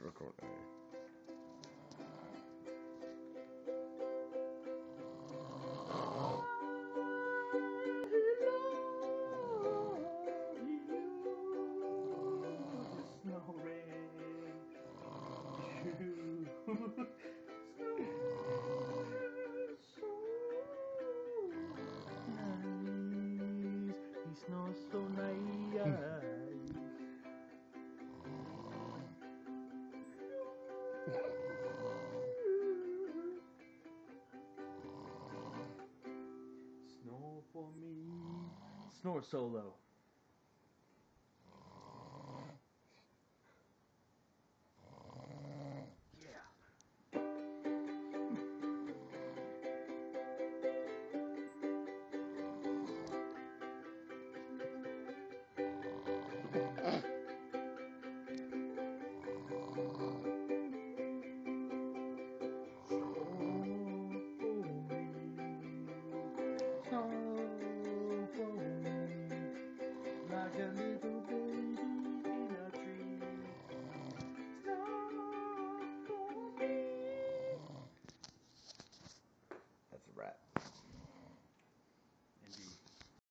recording. Snow rain. Nice. He snows so nice. Snow for me. Snore solo. Yeah. Snow for me. Like a little